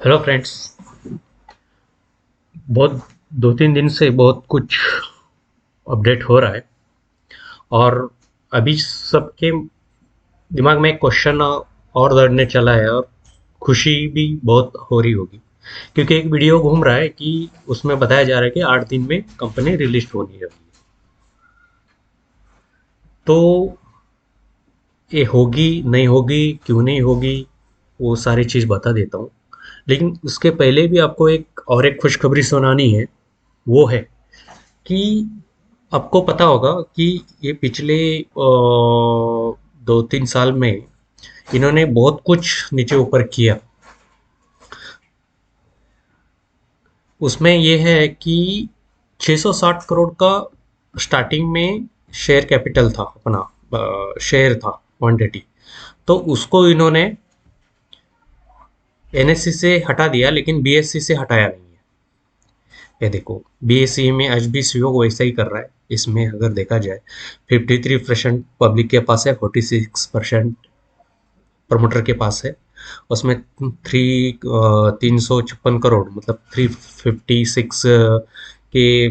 Hello friends. बहुत 2-3 दिन से बहुत कुछ अपडेट हो रहा है और अभी सबके दिमाग में एक क्वेश्चन और दौड़ने चला है और खुशी भी बहुत हो रही होगी क्योंकि एक वीडियो घूम रहा है कि उसमें बताया जा रहा है कि 8 दिन में कंपनी रिलीज होनी है। तो ये होगी नहीं होगी, क्यों नहीं होगी, वो सारी चीज़ बता देता हूँ। लेकिन उसके पहले भी आपको एक खुशखबरी सुनानी है। वो है कि आपको पता होगा कि ये पिछले 2-3 साल में इन्होंने बहुत कुछ नीचे ऊपर किया। उसमें ये है कि 660 करोड़ का स्टार्टिंग में शेयर कैपिटल था, अपना शेयर था क्वांटिटी। तो उसको इन्होंने एनएससी से हटा दिया लेकिन बीएससी से हटाया नहीं है। ये देखो, बीएसई में आज भी सीईओ वैसा ही कर रहा है। इसमें अगर देखा जाए 53% पब्लिक के पास है, 46% प्रमोटर के पास है। उसमें 356 करोड़ मतलब 356 के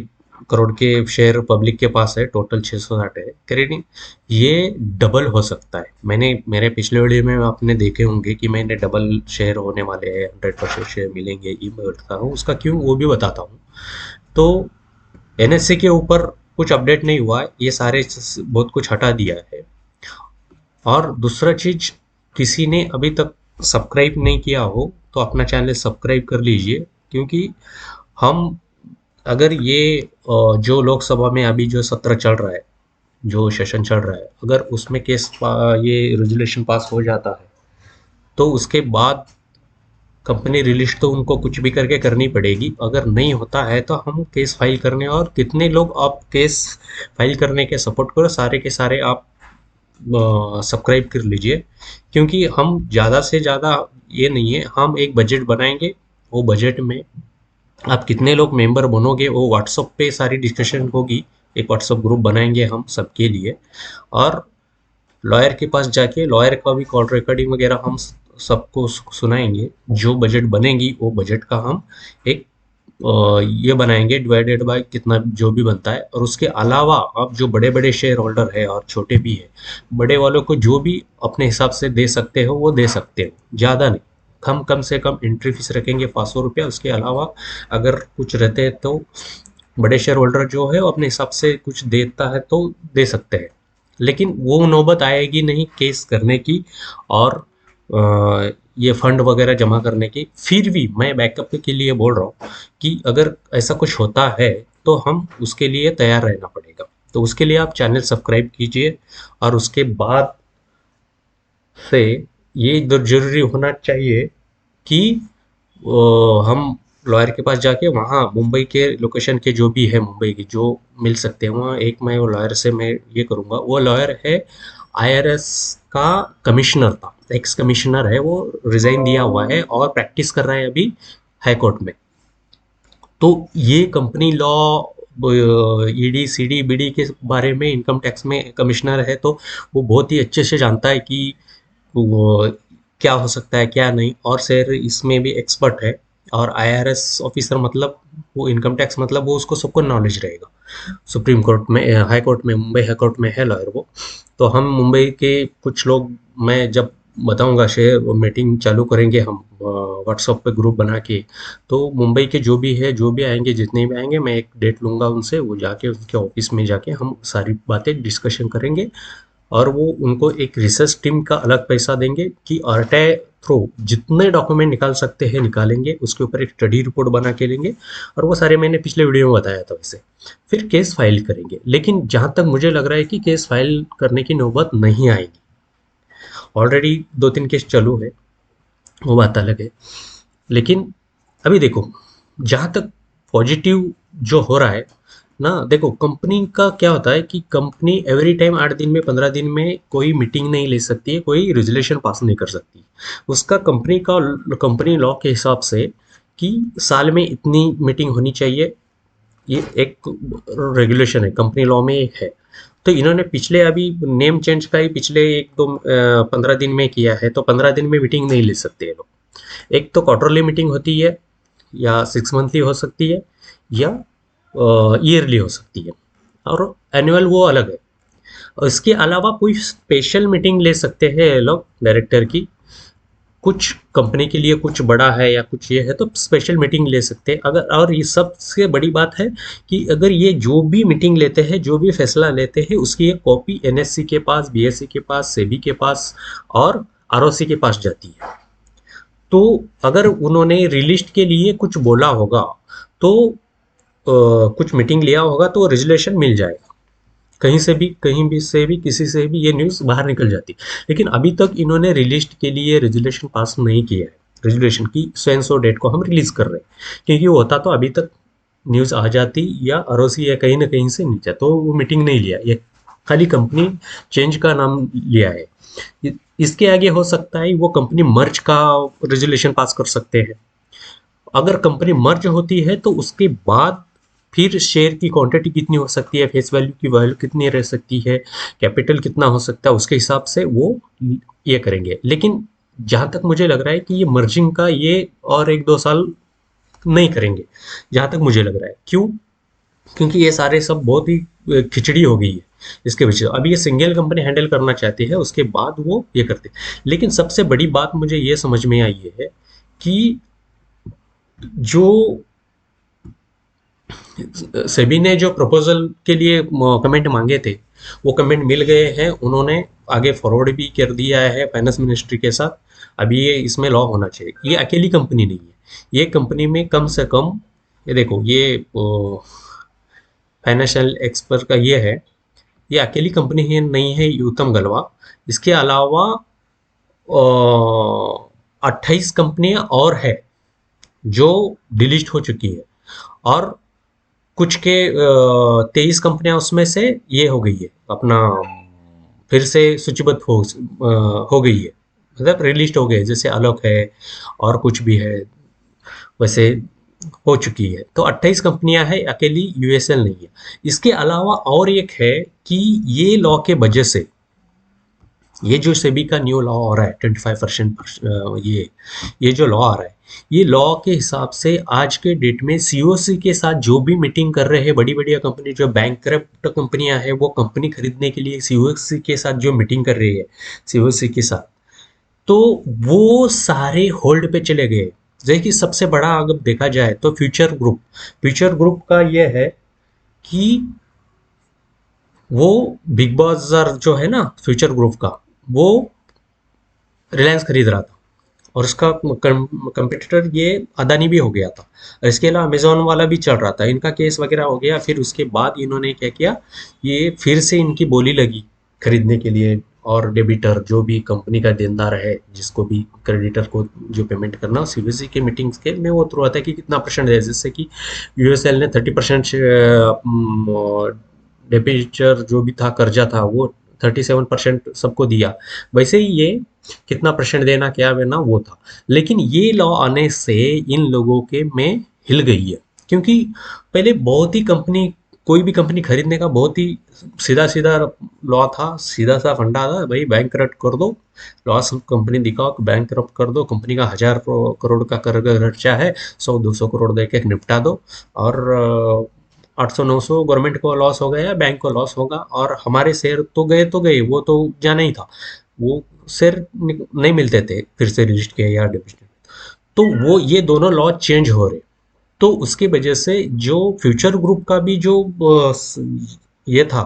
करोड़ के शेयर पब्लिक के पास है। टोटल 660 है करीब। ये डबल हो सकता है। मैंने मेरे पिछले वीडियो में आपने देखे होंगे कि मैंने डबल शेयर होने वाले हैं, 100% शेयर मिलेंगे, ये मैं बताता हूँ। उसका क्यों वो भी बताता हूँ। तो एनएससी के ऊपर कुछ अपडेट नहीं हुआ है, ये सारे बहुत कुछ हटा दिया है। और दूसरा चीज, किसी ने अभी तक सब्सक्राइब नहीं किया हो तो अपना चैनल सब्सक्राइब कर लीजिए। क्योंकि हम अगर ये जो लोकसभा में अभी जो सत्र चल रहा है, जो सेशन चल रहा है, अगर उसमें ये रेजोल्यूशन पास हो जाता है तो उसके बाद कंपनी रिलीज तो उनको कुछ भी करके करनी पड़ेगी। अगर नहीं होता है तो हम केस फाइल करने, और कितने लोग आप केस फाइल करने के सपोर्ट करो, सारे के सारे आप सब्सक्राइब कर लीजिए। क्योंकि हम ज़्यादा से ज़्यादा, ये नहीं है, हम एक बजट बनाएंगे। वो बजट में आप कितने लोग मेंबर बनोगे वो व्हाट्सएप पे सारी डिस्कशन होगी। एक व्हाट्सएप ग्रुप बनाएंगे हम सबके लिए, और लॉयर के पास जाके लॉयर का भी कॉल रिकॉर्डिंग वगैरह हम सबको सुनाएंगे। जो बजट बनेगी वो बजट का हम एक ये बनाएंगे डिवाइडेड बाय कितना जो भी बनता है। और उसके अलावा आप जो बड़े बड़े शेयर होल्डर है और छोटे भी है, बड़े वालों को जो भी अपने हिसाब से दे सकते हो वो दे सकते हो, ज़्यादा नहीं। हम कम से कम एंट्री फीस रखेंगे 500 रुपया। उसके अलावा अगर कुछ रहते हैं तो बड़े शेयर होल्डर जो है वो अपने हिसाब से कुछ देता है तो दे सकते हैं। लेकिन वो नौबत आएगी नहीं केस करने की और ये फंड वगैरह जमा करने की। फिर भी मैं बैकअप के लिए बोल रहा हूँ कि अगर ऐसा कुछ होता है तो हम उसके लिए तैयार रहना पड़ेगा। तो उसके लिए आप चैनल सब्सक्राइब कीजिए। और उसके बाद से ये इधर जरूरी होना चाहिए कि हम लॉयर के पास जाके वहाँ मुंबई के लोकेशन के जो भी है, मुंबई के जो मिल सकते हैं वहाँ, एक मैं वो लॉयर से मैं ये करूँगा। वो लॉयर है आईआरएस का कमिश्नर था, एक्स कमिश्नर है। वो रिजाइन दिया हुआ है और प्रैक्टिस कर रहा है अभी हाई कोर्ट में। तो ये company law, ED CD BD के बारे में, इनकम टैक्स में कमिश्नर है तो वो बहुत ही अच्छे से जानता है कि वो क्या हो सकता है क्या नहीं। और सर इसमें भी एक्सपर्ट है। और आईआरएस ऑफिसर मतलब वो इनकम टैक्स मतलब वो उसको सबको नॉलेज रहेगा। सुप्रीम कोर्ट में, हाई कोर्ट में, मुंबई हाई कोर्ट में है लॉयर वो। तो हम मुंबई के कुछ लोग, मैं जब बताऊंगा शेयर मीटिंग चालू करेंगे हम व्हाट्सएप पे ग्रुप बना के। तो मुंबई के जो भी है, जो भी आएंगे, जितने भी आएंगे, मैं एक डेट लूंगा उनसे, वो जाके उनके ऑफिस में जाके हम सारी बातें डिस्कशन करेंगे। और वो उनको एक रिसर्च टीम का अलग पैसा देंगे कि आरटीआई थ्रू जितने डॉक्यूमेंट निकाल सकते हैं निकालेंगे, उसके ऊपर एक स्टडी रिपोर्ट बना के लेंगे। और वो सारे मैंने पिछले वीडियो में बताया था वैसे। फिर केस फाइल करेंगे। लेकिन जहाँ तक मुझे लग रहा है कि केस फाइल करने की नौबत नहीं आएगी। ऑलरेडी 2-3 केस चालू है, वो बात अलग है। लेकिन अभी देखो, जहाँ तक पॉजिटिव जो हो रहा है ना, देखो कंपनी का क्या होता है कि कंपनी एवरी टाइम 8 दिन में, 15 दिन में कोई मीटिंग नहीं ले सकती है, कोई रेजोल्यूशन पास नहीं कर सकती। उसका कंपनी लॉ के हिसाब से कि साल में इतनी मीटिंग होनी चाहिए, ये एक रेगुलेशन है, कंपनी लॉ में है। तो इन्होंने पिछले अभी नेम चेंज का ही पिछले 1-2 15 दिन में किया है, तो 15 दिन में मीटिंग नहीं ले सकते ये लोग। एक तो क्वार्टरली मीटिंग होती है, या 6 मंथली हो सकती है, या ईयरली हो सकती है, और एनुअल वो अलग है। और इसके अलावा कोई स्पेशल मीटिंग ले सकते हैं ये लोग डायरेक्टर की, कुछ कंपनी के लिए कुछ बड़ा है या कुछ ये है तो स्पेशल मीटिंग ले सकते हैं। अगर और ये सबसे बड़ी बात है कि अगर ये जो भी मीटिंग लेते हैं, जो भी फैसला लेते हैं, उसकी एक कॉपी एनएससी के पास, बीएससी के पास, सेबी के पास और आरओसी के पास जाती है। तो अगर उन्होंने रिलिस्ट के लिए कुछ बोला होगा, तो कुछ मीटिंग लिया होगा, तो रेजुलेशन मिल जाएगा। कहीं से भी, कहीं भी से भी, किसी से भी ये न्यूज़ बाहर निकल जाती। लेकिन अभी तक इन्होंने रिलीज के लिए रेजुलेशन पास नहीं किया है, रेजुलेशन की सेंस और डेट को हम रिलीज कर रहे हैं, क्योंकि वो होता तो अभी तक न्यूज़ आ जाती, या अरोसी या कहीं ना कहीं से नीचे, तो वो मीटिंग नहीं लिया, ये खाली कंपनी चेंज का नाम लिया है। इसके आगे हो सकता है वो कंपनी मर्ज का रेजुलेशन पास कर सकते हैं। अगर कंपनी मर्ज होती है तो उसके बाद फिर शेयर की क्वांटिटी कितनी हो सकती है, फेस वैल्यू की वैल्यू कितनी रह सकती है, कैपिटल कितना हो सकता है, उसके हिसाब से वो ये करेंगे। लेकिन जहाँ तक मुझे लग रहा है कि ये मर्जिंग का ये और 1-2 साल नहीं करेंगे, जहाँ तक मुझे लग रहा है। क्यों? क्योंकि ये सारे सब बहुत ही खिचड़ी हो गई है इसके पीछे। अभी ये सिंगल कंपनी हैंडल करना चाहती है, उसके बाद वो ये करते। लेकिन सबसे बड़ी बात मुझे ये समझ में आई है कि जो सेबी ने जो प्रपोजल के लिए कमेंट मांगे थे, वो कमेंट मिल गए हैं। उन्होंने आगे फॉरवर्ड भी कर दिया है फाइनेंस मिनिस्ट्री के साथ। अभी ये इसमें लॉ होना चाहिए। ये अकेली कंपनी नहीं है, ये कंपनी में कम से कम, ये देखो, ये फाइनेंशियल एक्सपर्ट का ये है, ये अकेली कंपनी ही नहीं है, उत्तम गलवा। इसके अलावा 28 कंपनियां और है जो डिलीट हो चुकी है, और कुछ के 23 कंपनियां उसमें से ये हो गई है अपना, फिर से सूचीबद्ध हो गई है, मतलब रिलीज हो गए, जैसे आलोक है और कुछ भी है वैसे हो चुकी है। तो 28 कंपनियां हैं, अकेली यूएसएल नहीं है। इसके अलावा और एक है कि ये लॉ के वजह से, ये जो सेबी का न्यू लॉ आ रहा है 25%, ये जो लॉ आ रहा है, ये लॉ के हिसाब से आज के डेट में सीओसी के साथ जो भी मीटिंग कर रहे हैं बड़ी बड़ी कंपनी, जो बैंकरप्ट कंपनियां हैं, वो कंपनी खरीदने के लिए सीओसी के साथ जो मीटिंग कर रही है, सीओसी के साथ, तो वो सारे होल्ड पे चले गए। जैसे कि सबसे बड़ा अगर देखा जाए तो फ्यूचर ग्रुप का ये है कि वो बिग बाजार जो है ना, फ्यूचर ग्रुप का, वो रिलायंस खरीद रहा था, और उसका कंपटीटर ये अदानी भी हो गया था, और इसके अलावा अमेजोन वाला भी चल रहा था। इनका केस वगैरह हो गया, फिर उसके बाद इन्होंने क्या किया, ये फिर से इनकी बोली लगी खरीदने के लिए। और डेबिटर जो भी कंपनी का देनदार है, जिसको भी क्रेडिटर को जो पेमेंट करना, सीबीसी के मीटिंग्स के में वो थ्रू आता है कि कितना परसेंट है। जैसे कि यूएसएल ने 30% डेबिटर जो भी था, कर्जा था, वो 37% सबको दिया। वैसे ही ये कितना परसेंट देना, क्या देना, वो था। लेकिन ये लॉ आने से इन लोगों के में हिल गई है, क्योंकि पहले बहुत ही कंपनी, कोई भी कंपनी खरीदने का बहुत ही सीधा सीधा लॉ था, सीधा सा फंडा था, भाई बैंक करप्ट कर दो, लॉस कंपनी दिखाओ कि बैंक करप्ट कर दो, कंपनी का 1000 करोड़ का कर खर्चा है, 100-200 करोड़ दे के निपटा दो, और 800-900 गवर्नमेंट को लॉस हो गया या बैंक को लॉस होगा, और हमारे शेयर तो गए, वो तो जाना ही था, वो शेयर नहीं मिलते थे फिर से रजिस्टर किया या डिविजन। तो वो ये दोनों लॉ चेंज हो रहे, तो उसकी वजह से जो फ्यूचर ग्रुप का भी जो ये था,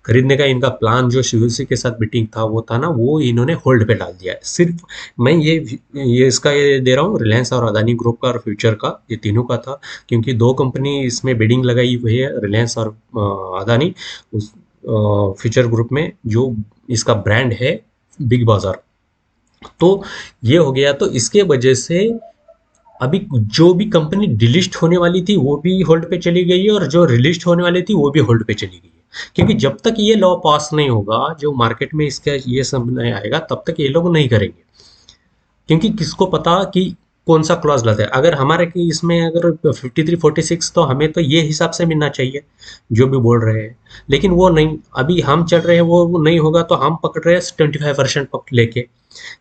खरीदने का इनका प्लान, जो शिवसी के साथ मीटिंग था, वो था ना, वो इन्होंने होल्ड पे डाल दिया है। सिर्फ मैं ये इसका ये दे रहा हूँ, रिलायंस और अदानी ग्रुप का और फ्यूचर का, ये तीनों का था, क्योंकि 2 कंपनी इसमें बिडिंग लगाई हुई है, रिलायंस और अदानी। उस फ्यूचर ग्रुप में जो इसका ब्रांड है बिग बाजार, तो ये हो गया। तो इसके वजह से अभी जो भी कंपनी डिलिस्ट होने वाली थी वो भी होल्ड पे चली गई है, और जो रिलिस्ट होने वाली थी वो भी होल्ड पे चली गई है। क्योंकि जब तक ये लॉ पास नहीं होगा, जो मार्केट में इसका ये सब नहीं आएगा, तब तक ये लोग नहीं करेंगे। क्योंकि किसको पता कि कौन सा क्लॉज लाता है। अगर हमारे की इसमें अगर 53-46, तो हमें तो ये हिसाब से मिलना चाहिए जो भी बोल रहे हैं, लेकिन वो नहीं, अभी हम चल रहे हैं, वो नहीं होगा, तो हम पकड़ रहे हैं 25% लेके।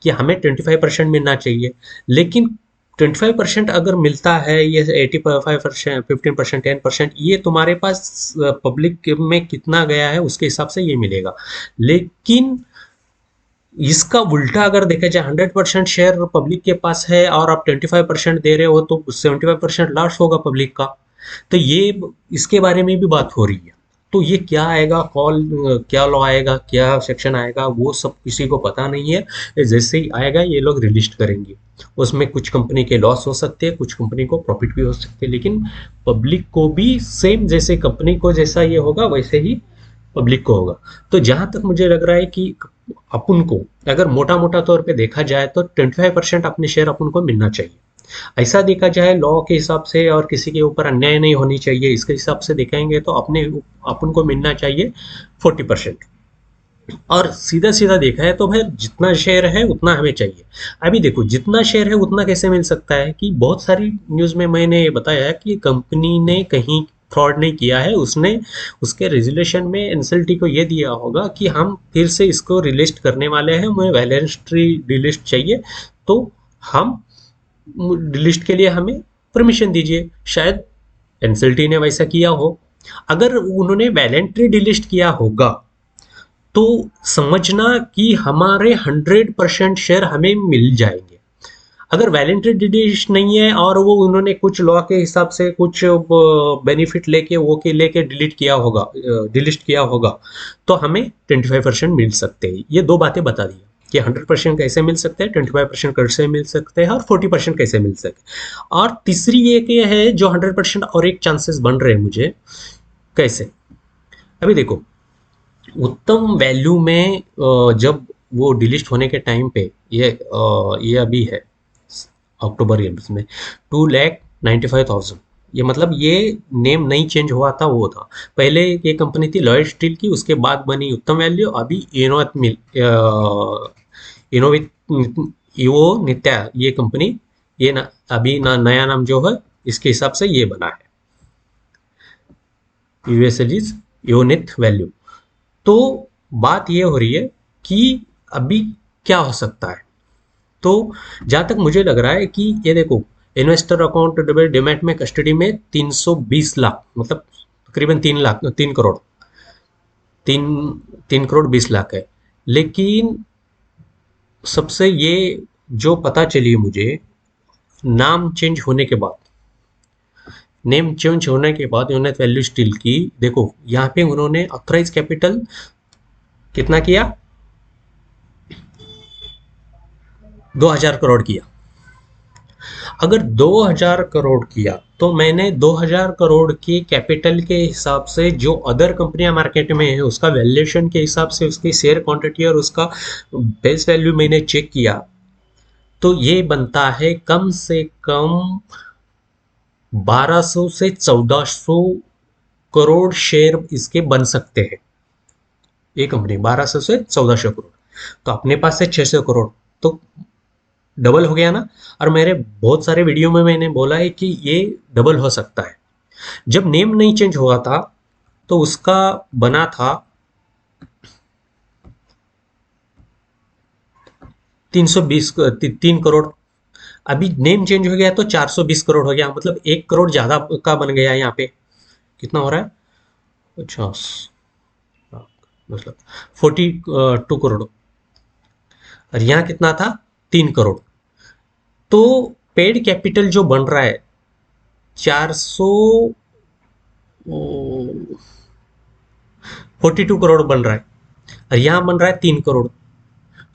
कि हमें 25% मिलना चाहिए, लेकिन 25% अगर मिलता है, ये 85%, 15%, 10%, ये तुम्हारे पास पब्लिक में कितना गया है उसके हिसाब से ये मिलेगा। लेकिन इसका उल्टा अगर देखा जाए, 100% शेयर पब्लिक के पास है और आप 25% दे रहे हो, तो 75% लॉस होगा पब्लिक का। तो ये इसके बारे में भी बात हो रही है। तो ये क्या आएगा कॉल, क्या लॉ आएगा, क्या सेक्शन आएगा, वो सब किसी को पता नहीं है। ये जैसे ही आएगा ये लोग रिलिस्ट करेंगे। उसमें कुछ कंपनी के लॉस हो सकते हैं, कुछ कंपनी को प्रॉफिट भी हो सकते हैं, लेकिन पब्लिक को भी सेम, जैसे कंपनी को जैसा ये होगा वैसे ही पब्लिक को होगा। तो जहां तक मुझे लग रहा है कि अपन को अगर मोटा मोटा तौर पे देखा जाए तो 25% अपने शेयर अपन को मिलना चाहिए। ऐसा देखा जाए लॉ के हिसाब से, और किसी के ऊपर अन्याय नहीं होनी चाहिए, इसके हिसाब से देखेंगे तो अपन को मिलना चाहिए 40%। और सीधा सीधा देखा है तो भाई जितना शेयर है उतना हमें चाहिए। अभी देखो जितना शेयर है उतना कैसे मिल सकता है, कि बहुत सारी न्यूज़ में मैंने ये बताया है कि कंपनी ने कहीं फ्रॉड नहीं किया है, उसने उसके रेजुलेशन में एनसीएलटी को ये दिया होगा कि हम फिर से इसको रिलिस्ट करने वाले हैं, हमें वैलेंट्री डिलिस्ट चाहिए, तो हम डिलिस्ट के लिए हमें परमिशन दीजिए। शायद एनसीएलटी ने वैसा किया हो। अगर उन्होंने वैलेंट्री डिलिस्ट किया होगा तो समझना कि हमारे 100% शेयर हमें मिल जाएंगे। अगर वैलेंट्री डिलिस्ट नहीं है और वो उन्होंने कुछ लॉ के हिसाब से कुछ बेनिफिट लेके वो के लेके डिलीट किया होगा, डिलिस्ट किया होगा, तो हमें 25% मिल सकते हैं। ये दो बातें बता दी कि 100% कैसे मिल सकते हैं, 25% कैसे मिल सकते हैं, और 40% कैसे मिल सकते हैं। और तीसरी एक ये है जो 100% और एक चांसेस बन रहे हैं मुझे, कैसे। अभी देखो उत्तम वैल्यू में जब वो डिलिस्ट होने के टाइम पे ये अभी है अक्टूबर ये में 2,95,000, ये मतलब ये नेम नहीं चेंज हुआ था, वो था पहले ये कंपनी थी लॉयड स्टील की, उसके बाद बनी उत्तम वैल्यू, अभी इनोवेट मिल इनोवित इवो नित्या ये कंपनी, ये अभी नया नाम जो है इसके हिसाब से ये बना है यूएसएजीज यूनिट वैल्यू। तो बात ये हो रही है कि अभी क्या हो सकता है। तो जहां तक मुझे लग रहा है कि ये देखो इन्वेस्टर अकाउंट डिमैट में कस्टडी में 320 लाख, मतलब तकरीबन 3 करोड़ 20 लाख है। लेकिन सबसे ये जो पता चली मुझे, नाम चेंज होने के बाद, नेम चेंज होने के बाद यूनिट वैल्यू स्टील की, देखो यहाँ पे उन्होंने ऑथराइज कैपिटल कितना किया, 2000 करोड़ किया। अगर 2000 करोड़ किया तो मैंने 2000 करोड़ की कैपिटल के हिसाब से जो अदर कंपनियां मार्केट में है उसका वैल्यूएशन के हिसाब से उसकी शेयर क्वांटिटी और उसका बेस वैल्यू मैंने चेक किया, तो ये बनता है कम से कम 1200 से 1400 करोड़ शेयर इसके बन सकते हैं। ये कंपनी 1200 से 1400 करोड़, तो अपने पास है 600 करोड़, तो डबल हो गया ना। और मेरे बहुत सारे वीडियो में मैंने बोला है कि ये डबल हो सकता है। जब नेम नहीं चेंज हुआ था तो उसका बना था 3 करोड़, अभी नेम चेंज हो गया तो 420 करोड़ हो गया, मतलब 1 करोड़ ज्यादा का बन गया। यहाँ पे कितना हो रहा है, 50 मतलब 42 करोड़, और यहाँ कितना था 3 करोड़। तो पेड कैपिटल जो बन रहा है 442 करोड़ बन रहा है, और यहाँ बन रहा है 3 करोड़।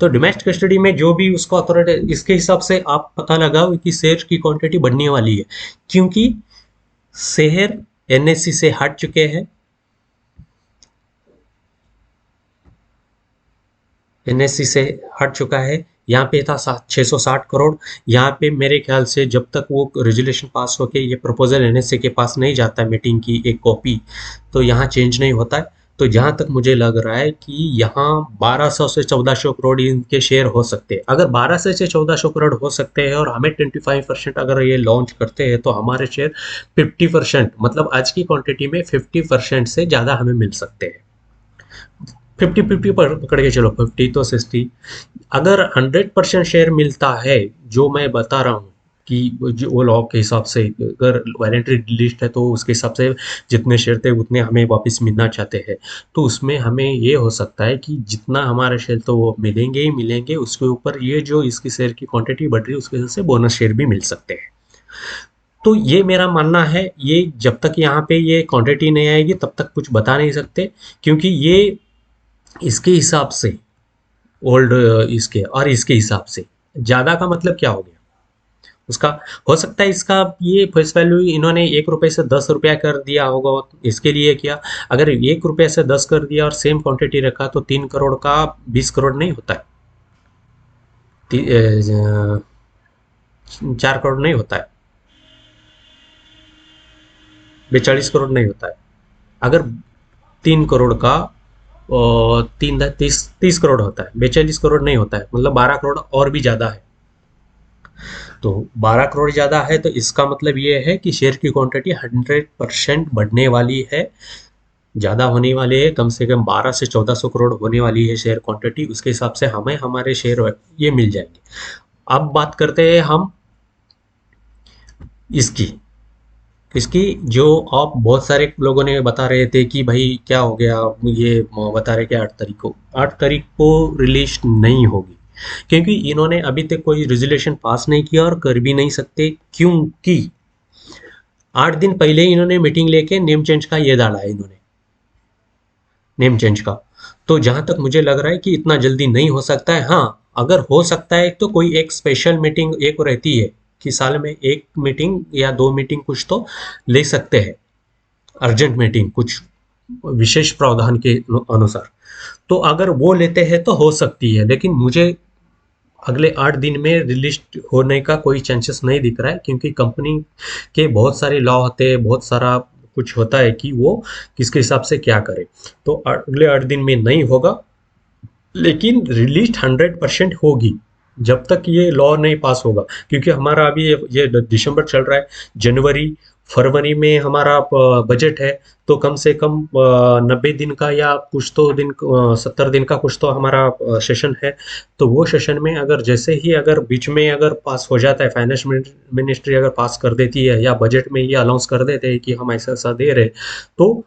तो डिमैट कस्टडी में जो भी उसका अथॉरिटी, इसके हिसाब से आप पता लगाओ कि शेयर की क्वांटिटी बढ़ने वाली है, क्योंकि शेयर एनएससी से हट चुके हैं। एनएससी से हट चुका है। यहाँ पे था 660 करोड़। यहाँ पे मेरे ख्याल से जब तक वो रेजुलेशन पास होके ये प्रपोजल एनएससी के पास नहीं जाता है, मीटिंग की एक कॉपी, तो यहाँ चेंज नहीं होता है। तो जहाँ तक मुझे लग रहा है कि यहाँ 1200 से 1400 करोड़ इनके शेयर हो सकते हैं। अगर 1200 से 1400 करोड़ हो सकते हैं और हमें 25% अगर ये लॉन्च करते हैं तो हमारे शेयर 50%, मतलब आज की क्वांटिटी में 50% से ज़्यादा हमें मिल सकते हैं। 50-50 पकड़ के चलो, 50 तो 60। अगर 100% शेयर मिलता है, जो मैं बता रहा हूँ कि जो वो लॉ के हिसाब से, अगर वॉलंटरी लिस्ट है तो उसके हिसाब से जितने शेयर थे उतने हमें वापस मिलना चाहते हैं, तो उसमें हमें ये हो सकता है कि जितना हमारे शेयर तो वो मिलेंगे ही मिलेंगे, उसके ऊपर ये जो इसकी शेयर की क्वांटिटी बढ़ रही है उसके वजह से बोनस शेयर भी मिल सकते हैं। तो ये मेरा मानना है, ये जब तक यहाँ पे ये क्वांटिटी नहीं आएगी तब तक कुछ बता नहीं सकते, क्योंकि ये इसके हिसाब से ओल्ड, इसके और इसके हिसाब से ज़्यादा का मतलब क्या हो गया उसका। हो सकता है इसका ये फेस वैल्यू इन्होंने 1 रुपये से 10 रुपया कर दिया होगा, इसके लिए किया। अगर 1 रुपये से 10 कर दिया और सेम क्वांटिटी रखा तो 3 करोड़ का 20 करोड़ नहीं होता है, 4 करोड़ नहीं होता है, 42 करोड़ नहीं होता है। अगर 3 करोड़ का और 30 करोड़ होता है, 42 करोड़ नहीं होता है, मतलब 12 करोड़ और भी ज़्यादा है। तो 12 करोड़ ज़्यादा है तो इसका मतलब ये है कि शेयर की क्वांटिटी 100% बढ़ने वाली है, ज़्यादा होने वाली है, कम से कम 1200 से 1400 करोड़ होने वाली है शेयर क्वांटिटी। उसके हिसाब से हमें हमारे शेयर ये मिल जाएंगे। अब बात करते हैं हम इसकी इसकी जो आप बहुत सारे लोगों ने बता रहे थे कि भाई क्या हो गया, ये बता रहे कि 8 तारीख को, 8 तारीख को रिलीज नहीं होगी, क्योंकि इन्होंने अभी तक कोई रेजोल्यूशन पास नहीं किया और कर भी नहीं सकते, क्योंकि 8 दिन पहले इन्होंने मीटिंग लेके नेम चेंज का ये डाला है इन्होंने, नेम चेंज का। तो जहां तक मुझे लग रहा है कि इतना जल्दी नहीं हो सकता है। हाँ, अगर हो सकता है तो कोई एक स्पेशल मीटिंग एक रहती है कि साल में एक मीटिंग या 2 मीटिंग कुछ तो ले सकते हैं, अर्जेंट मीटिंग कुछ विशेष प्रावधान के अनुसार। तो अगर वो लेते हैं तो हो सकती है, लेकिन मुझे अगले 8 दिन में रिलीज होने का कोई चांसेस नहीं दिख रहा है, क्योंकि कंपनी के बहुत सारे लॉ होते हैं, बहुत सारा कुछ होता है कि वो किसके हिसाब से क्या करे। तो अगले 8 दिन में नहीं होगा, लेकिन रिलीज 100% होगी जब तक ये लॉ नहीं पास होगा। क्योंकि हमारा अभी ये दिसंबर चल रहा है, जनवरी फरवरी में हमारा बजट है, तो कम से कम 90 दिन का या कुछ तो दिन, 70 दिन का कुछ तो हमारा सेशन है। तो वो सेशन में अगर जैसे ही अगर बीच में अगर पास हो जाता है, फाइनेंस मिनिस्ट्री अगर पास कर देती है या बजट में ये अनाउंस कर देते हैं कि हम ऐसा ऐसा दे रहे, तो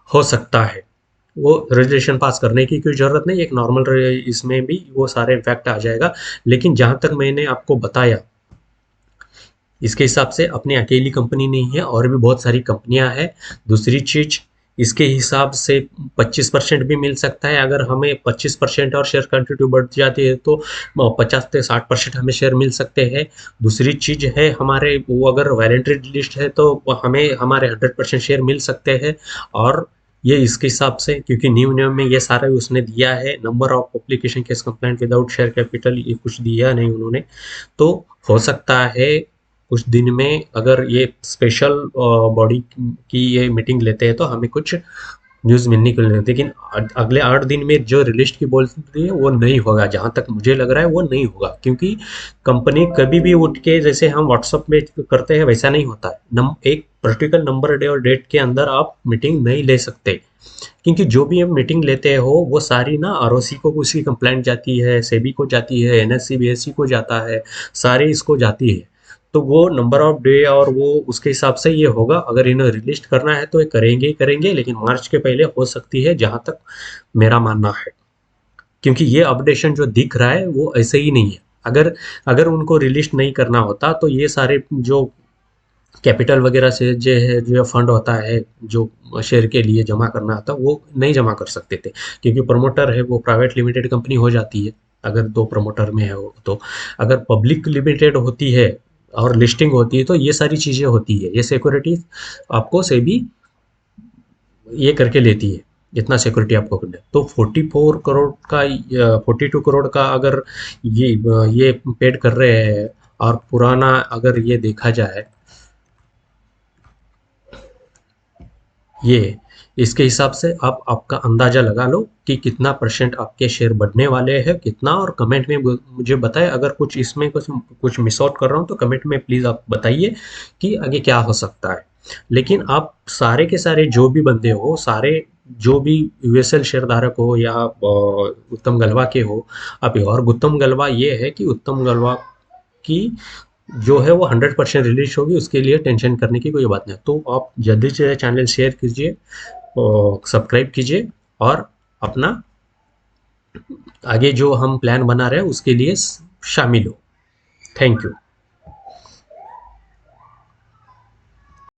हो सकता है वो रेजोल्यूशन पास करने की कोई ज़रूरत नहीं, एक नॉर्मल इसमें भी वो सारे इफेक्ट आ जाएगा। लेकिन जहाँ तक मैंने आपको बताया, इसके हिसाब से अपनी अकेली कंपनी नहीं है, और भी बहुत सारी कंपनियां हैं। दूसरी चीज़, इसके हिसाब से 25% भी मिल सकता है। अगर हमें 25% और शेयर क्वांटिटी बढ़ जाती है तो 50 से 60% हमें शेयर मिल सकते हैं। दूसरी चीज़ है, हमारे वो अगर वॉलंटरी लिस्ट है तो हमें हमारे 100% शेयर मिल सकते हैं। और ये इसके हिसाब से, क्योंकि न्यू नियम में ये सारा उसने दिया है, number of application case complaint without share capital, ये कुछ दिया नहीं उन्होंने। तो हो सकता है कुछ दिन में अगर ये स्पेशल बॉडी की ये मीटिंग लेते हैं तो हमें कुछ न्यूज़ मिलने को मिलेगी, लेकिन अगले 8 दिन में जो रिलीज की बोल रही है वो नहीं होगा। जहाँ तक मुझे लग रहा है वो नहीं होगा, क्योंकि कंपनी कभी भी उठ के जैसे हम व्हाट्सअप में करते हैं वैसा नहीं होता है। एक पर्टिकुलर नंबर डे और डेट के अंदर आप मीटिंग नहीं ले सकते, क्योंकि जो भी हम मीटिंग लेते हो वो सारी ना आरओसी को उसकी कंप्लेंट जाती है, सेबी को जाती है, एनएससी बीएससी को जाता है, सारे इसको जाती है। तो वो नंबर ऑफ डे और वो उसके हिसाब से ये होगा। अगर इन्हें रिलीज करना है तो ये करेंगे ही करेंगे, लेकिन मार्च के पहले हो सकती है, जहाँ तक मेरा मानना है। क्योंकि ये अपडेशन जो दिख रहा है वो ऐसे ही नहीं है। अगर अगर उनको रिलीज नहीं करना होता तो ये सारे जो कैपिटल वगैरह से जो है, जो फंड होता है जो शेयर के लिए जमा करना आता, वो नहीं जमा कर सकते थे, क्योंकि प्रमोटर है वो प्राइवेट लिमिटेड कंपनी हो जाती है अगर 2 प्रमोटर में है वो। तो अगर पब्लिक लिमिटेड होती है और लिस्टिंग होती है तो ये सारी चीज़ें होती है, ये सिक्योरिटी आपको सेबी ये करके लेती है, जितना सिक्योरिटी आपको करना है। तो 44 करोड़ का 42 करोड़ का अगर ये पेड कर रहे हैं, और पुराना अगर ये देखा जाए ये, इसके हिसाब से आप आपका अंदाजा लगा लो कि कितना परसेंट आपके शेयर बढ़ने वाले हैं, कितना। और कमेंट में मुझे बताएं, अगर कुछ इसमें कुछ मिस आउट कर रहा हूँ तो कमेंट में प्लीज़ आप बताइए कि आगे क्या हो सकता है। लेकिन आप सारे के सारे जो भी बंदे हो, सारे जो भी यूएसएल शेयरधारक हो या उत्तम गलवा के हो अभी, और उत्तम गलवा ये है कि उत्तम गलवा की जो है वो 100% रिलीज होगी, उसके लिए टेंशन करने की कोई बात नहीं। तो आप जल्दी से चैनल शेयर कीजिए, सब्सक्राइब कीजिए, और अपना आगे जो हम प्लान बना रहे हैं उसके लिए शामिल हो। Thank you.